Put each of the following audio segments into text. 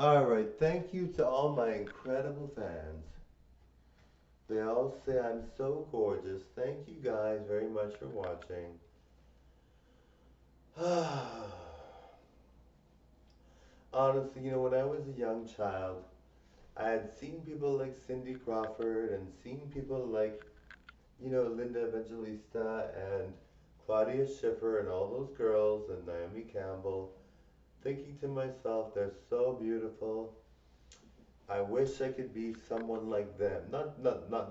Alright, thank you to all my incredible fans. They all say I'm so gorgeous. Thank you guys very much for watching. Honestly, when I was a young child, I had seen people like Cindy Crawford and seen people like, Linda Evangelista and Claudia Schiffer and all those girls and Naomi Campbell, thinking to myself, they're so beautiful. I wish I could be someone like them. Not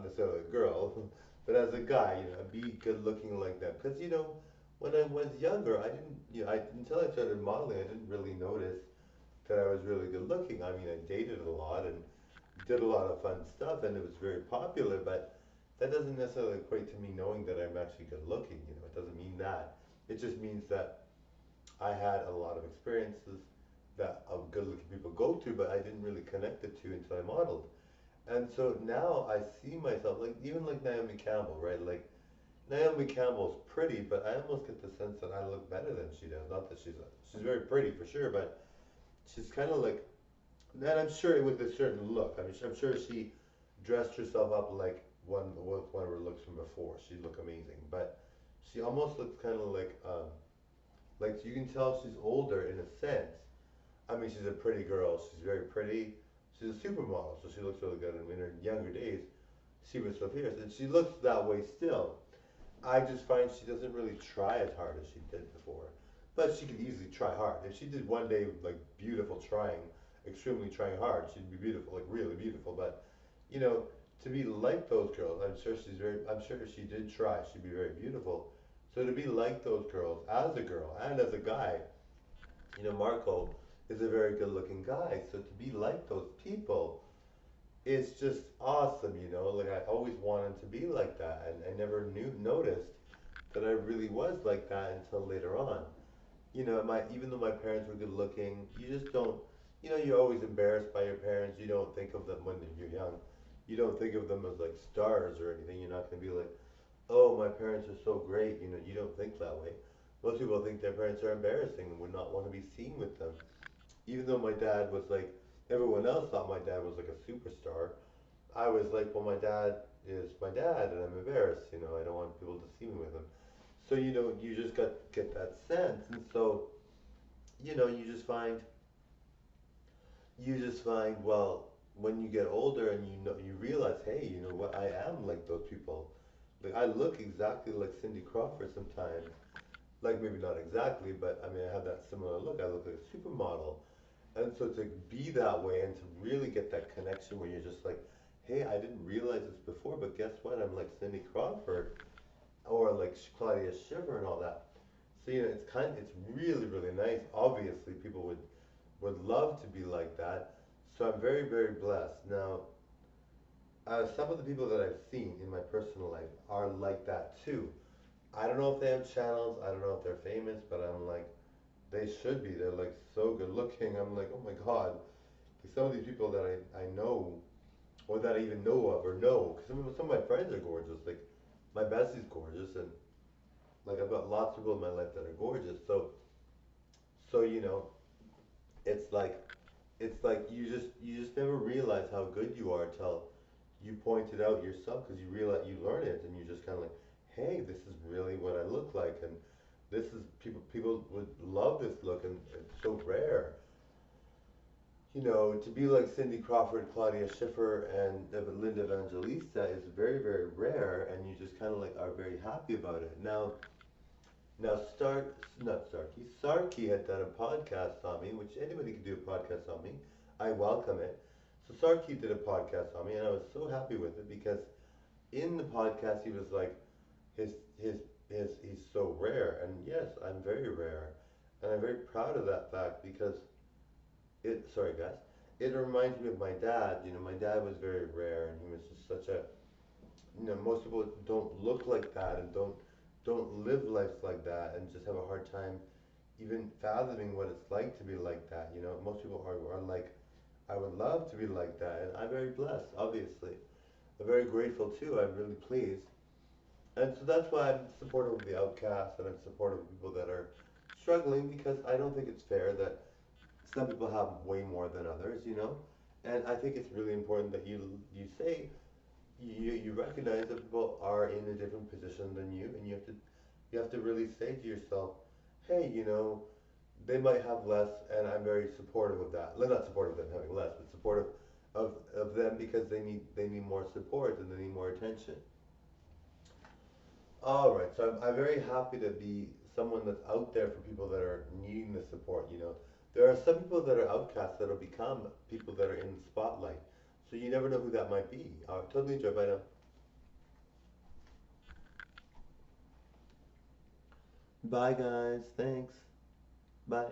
necessarily a girl, but as a guy, be good looking like them. Because when I was younger, I didn't, until I started modeling, I didn't really notice that I was really good looking. I mean, I dated a lot and did a lot of fun stuff, and it was very popular. But that doesn't necessarily equate to me knowing that I'm actually good looking. It doesn't mean that. It just means that I had a lot of experiences that good looking people go through, but I didn't really connect the two until I modeled. And so now I see myself like even like Naomi Campbell, right? Like Naomi Campbell's pretty, but I almost get the sense that I look better than she does. Not that she's very pretty for sure, but she's kind of like, and I'm sure with a certain look. I mean, I'm sure she dressed herself up like one of her looks from before. She'd look amazing, but she almost looks kind of like you can tell she's older in a sense. I mean, she's a pretty girl. She's very pretty. She's a supermodel, so she looks really good. And in her younger days, she was so fierce, and she looks that way still. I just find she doesn't really try as hard as she did before, but she could easily try hard. If she did one day like beautiful trying, extremely trying hard, she'd be beautiful, like really beautiful. But you know, to be like those girls, I'm sure she's very. I'm sure if she did try, she'd be very beautiful. So to be like those girls as a girl and as a guy, Marco is a very good looking guy. So to be like those people, it's just awesome, Like I always wanted to be like that, and I never noticed that I really was like that until later on. Even though my parents were good looking, you just don't. You're always embarrassed by your parents. You don't think of them when you're young. You don't think of them as like stars or anything. You're not gonna be like, oh, my parents are so great. You don't think that way. Most people think their parents are embarrassing and would not want to be seen with them. Even though my dad was like, everyone else thought my dad was like a superstar. I was like, well, my dad is my dad, and I'm embarrassed. I don't want people to see me with him. So you just get that sense, and so you just find well when you get older and you realize, hey, you know what, I am like those people. Like I look exactly like Cindy Crawford sometimes. Like maybe not exactly, but I mean I have that similar look. I look like a supermodel. And so to be that way and to really get that connection where you're just like, hey, I didn't realize this before, but guess what? I'm like Cindy Crawford or like Claudia Schiffer and all that. So it's really really nice. Obviously, people would love to be like that. So I'm very very blessed. Now, some of the people that I've seen in my personal life are like that too. I don't know if they have channels. I don't know if they're famous, but I'm like, they should be. They're like so good looking. I'm like, oh my God. Like some of these people that I know or that I even know of or know, because some of my friends are gorgeous. Like my bestie's gorgeous, and like I've got lots of people in my life that are gorgeous. So it's like you just never realize how good you are till you point it out yourself because you realize you learn it and you just kind of like, hey, this is really what I look like, and this is people would love this look, and it's so rare. To be like Cindy Crawford, Claudia Schiffer, and Linda Evangelista is very, very rare, and you just kind of like are very happy about it. Now, not Starkey, Sarkey had done a podcast on me, which anybody can do a podcast on me. I welcome it. So Sarkey did a podcast on me, and I was so happy with it because in the podcast he was like, his his he's so rare, and yes, I'm very rare, and I'm very proud of that fact because sorry guys, it reminds me of my dad. My dad was very rare, and he was just such a most people don't look like that and don't live lives like that and just have a hard time even fathoming what it's like to be like that. Most people are like, I would love to be like that, and I'm very blessed, obviously. I'm very grateful too. I'm really pleased. And so that's why I'm supportive of the outcasts and I'm supportive of people that are struggling because I don't think it's fair that Some people have way more than others, you know? And I think it's really important that you say you recognize that people are in a different position than you, and you have to really say to yourself, hey, you know, they might have less, and I'm very supportive of that. Well, not supportive of them having less, but supportive of them because they need more support and they need more attention. All right, so I'm very happy to be someone that's out there for people that are needing the support. You know, there are some people that are outcasts that'll become people that are in the spotlight. So you never know who that might be. Totally enjoy. Bye now. Bye guys. Thanks. Bye.